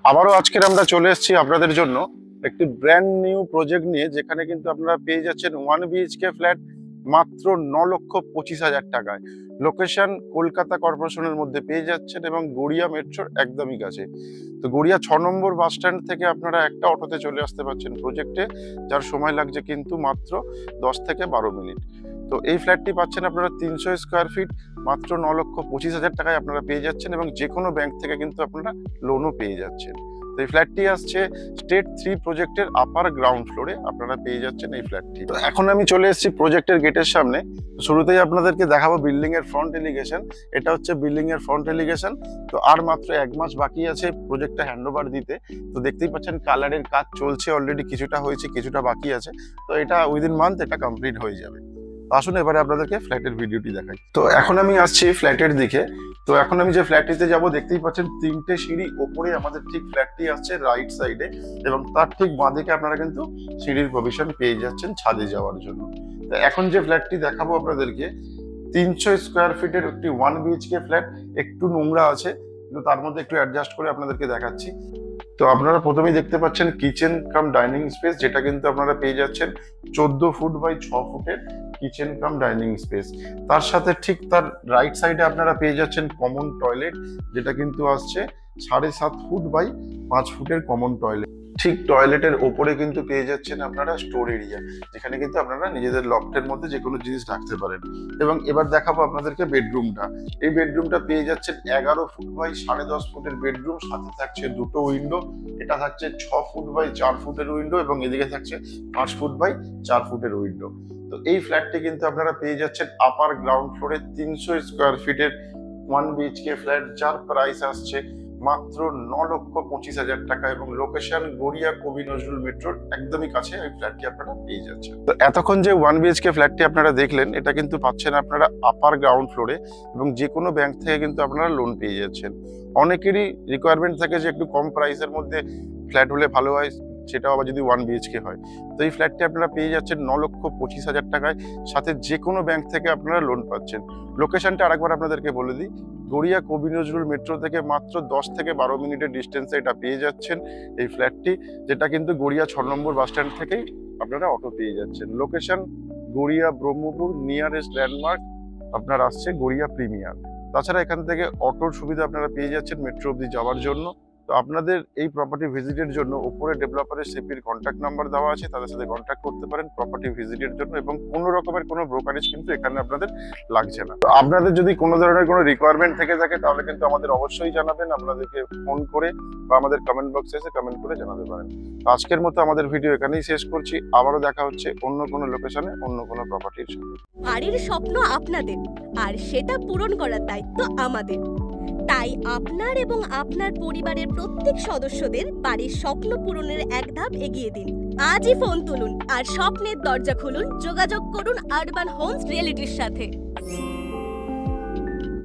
আবারও আজকের আমরা চলে এসেছি আপনাদের জন্য একটি ব্র্যান্ড নিউ প্রজেক্ট নিয়ে, যেখানে কিন্তু আপনারা পেয়ে যাচ্ছেন 1 বিএইচকে ফ্ল্যাট মাত্র 9,25,000 টাকায়। লোকেশন কলকাতা কর্পোরেশনের মধ্যে পেয়ে যাচ্ছেন এবং গড়িয়া মেট্রোর একদমই কাছে। তো গড়িয়া 6 নম্বর বাস স্ট্যান্ড থেকে আপনারা একটা অটোতে চলে আসতে পারছেন প্রজেক্টে, যার সময় লাগছে কিন্তু মাত্র 10 থেকে 12 মিনিট। তো এই ফ্ল্যাটটি পাচ্ছেন আপনারা 300 স্কোয়ার ফিট মাত্র 9,25,000 টাকায় আপনারা পেয়ে যাচ্ছেন এবং যে কোনো ব্যাংক থেকে কিন্তু আপনারা লোনও পেয়ে যাচ্ছেন। তো এই ফ্ল্যাটটি আসছে স্টেট 3 প্রজেক্টের আপার গ্রাউন্ড ফ্লোরে আপনারা পেয়ে যাচ্ছেন এই ফ্ল্যাটটি। তো এখন আমি চলে এসেছি প্রজেক্টের গেটের সামনে। শুরুতেই আপনাদেরকে দেখাবো বিল্ডিং এর ফ্রন্ট এলিগেশন। এটা হচ্ছে বিল্ডিং এর ফ্রন্ট এলিগেশন। তো আর মাত্র 1 মাস বাকি আছে প্রজেক্টটা হ্যান্ডওভার দিতে। তো দেখতেই পাচ্ছেন কালারের কাজ চলছে অলরেডি, কিছুটা হয়েছে কিছুটা বাকি আছে। তো এটা উইদিন মান্থ এটা কমপ্লিট হয়ে যাবে। আসুন এবারে আপনাদেরকে ফ্ল্যাটের ভিডিওটি দেখাই। তো এখন আমি আসছি ফ্ল্যাটের দিকে। তো এখন আমি যে ফ্ল্যাটটিতে যাব, দেখতেই পাচ্ছেন 3টে সিঁড়ি ওপরে আমাদের ঠিক ফ্ল্যাটটি আসছে রাইট সাইডে, এবং তার ঠিক বাঁদিকে আপনারা কিন্তু সিঁড়ির প্রভিশন পেয়ে যাচ্ছেন ছাদে যাওয়ার জন্য। তো এখন যে ফ্ল্যাটটি দেখাবো আপনাদেরকে 300 স্কোয়ার ফিটের একটি 1 বিএইচকে ফ্ল্যাট। একটু নোংরা আছে, কিন্তু তার মধ্যে একটু অ্যাডজাস্ট করে আপনাদেরকে দেখাচ্ছি। তো আপনারা প্রথমেই দেখতে পাচ্ছেন কিচেন কাম ডাইনিং স্পেস, যেটা কিন্তু আপনারা পেয়ে যাচ্ছেন 14 ফুট বাই 6 ফুটের কিচেন কাম ডাইনিং স্পেস। তার সাথে ঠিক তার রাইট সাইডে আপনারা পেয়ে যাচ্ছেন কমন টয়লেট, যেটা কিন্তু আসছে 7.5 ফুট বাই 5 ফুটের কমন টয়লেট। ঠিক টয়লেটের ওপরে কিন্তু পেয়ে যাচ্ছেন আপনারা স্টোর এরিয়া, যেখানে কিন্তু আপনারা নিজেদের লফটের মধ্যে যে কোনো জিনিস রাখতে পারেন। এবং এবার দেখাবো আপনাদেরকে বেডরুমটা। এই বেডরুমটা পেয়ে যাচ্ছেন 11 ফুট বাই 10.5 ফুটের বেডরুম, সাথে থাকছে দুটো উইন্ডো। এটা থাকছে 6 ফুট বাই 4 ফুটের উইন্ডো, এবং এদিকে থাকছে 5 ফুট বাই 4 ফুটের উইন্ডো। তো এই ফ্ল্যাটটি কিন্তু আপনারা পেয়ে যাচ্ছেন আপার গ্রাউন্ড ফ্লোরে 300 স্কোয়ার ফিটের 1 বিএইচকে ফ্ল্যাট, যার প্রাইস আসছে মাত্র 9,25,000 টাকা, এবং লোকেশন গড়িয়া কবি নজরুল মেট্রোর একদমই কাছে এই ফ্ল্যাটটি আপনারা পেয়ে যাচ্ছেন। তো এতক্ষণ যে 1 বিএইচকে ফ্ল্যাটটি আপনারা দেখলেন, এটা কিন্তু পাচ্ছেন আপনারা আপার গ্রাউন্ড ফ্লোরে, এবং যে কোনো ব্যাংক থেকে কিন্তু আপনারা লোন পেয়ে যাচ্ছেন। অনেকেরই রিকোয়ারমেন্ট থাকে যে একটু কম প্রাইসের মধ্যে ফ্ল্যাট হলে ভালো হয়, সেটাও আবার যদি 1 বিএইচকে হয়। তো এই ফ্ল্যাটটি আপনারা পেয়ে যাচ্ছেন 9,25,000 টাকায়, সাথে যে কোনো ব্যাংক থেকে আপনারা লোন পাচ্ছেন। লোকেশনটা আরেকবার আপনাদেরকে বলে দিই, গড়িয়া কবি নজরুল মেট্রো থেকে মাত্র 10 থেকে 12 মিনিটের ডিস্টেন্সে এটা পেয়ে যাচ্ছেন এই ফ্ল্যাটটি, যেটা কিন্তু গড়িয়া 6 নম্বর বাস স্ট্যান্ড থেকেই আপনারা অটো পেয়ে যাচ্ছেন। Location Garia Brahmapur, nearest landmark আপনার আসছে গড়িয়া প্রিমিয়ার। তাছাড়া এখান থেকে অটোর সুবিধা আপনারা পেয়ে যাচ্ছেন মেট্রো অব্দি যাওয়ার জন্য। তো আপনাদের এই প্রপার্টি ভিজিটের জন্য উপরে ডেভেলপারের সিপির কন্ট্যাক্ট নাম্বার দেওয়া আছে, তাদের সাথে কন্ট্যাক্ট করতে পারেন প্রপার্টি ভিজিটের জন্য, এবং কোনো রকমের কোনো ব্রোকারেজ কিন্তু এখানে আপনাদের লাগছে না। তো আপনাদের যদি কোনো ধরনের কোনো রিকোয়ারমেন্ট থেকে থাকে, তাহলে কিন্তু আমাদের অবশ্যই জানাবেন, আপনাদেরকে ফোন করে বা আমাদের কমেন্ট বক্সে এসে কমেন্ট করে জানাতে পারেন। তো আজকের মতো আমাদের ভিডিও এখানেই শেষ করছি। আবারও দেখা হচ্ছে অন্য কোনো লোকেশনে অন্য কোনো প্রপার্টির সাথে। বাড়ির স্বপ্ন আপনাদের, আর সেটা পূরণ করার দায়িত্ব আমাদের। তাই আপনার এবং আপনার পরিবারের প্রত্যেক সদস্যদের বাড়ির স্বপ্ন পূরণের এক ধাপ এগিয়ে দিন। আজই ফোন তুলুন আর স্বপ্নের দরজা খুলুন। যোগাযোগ করুন আরবান হোমস রিয়েলিটির সাথে।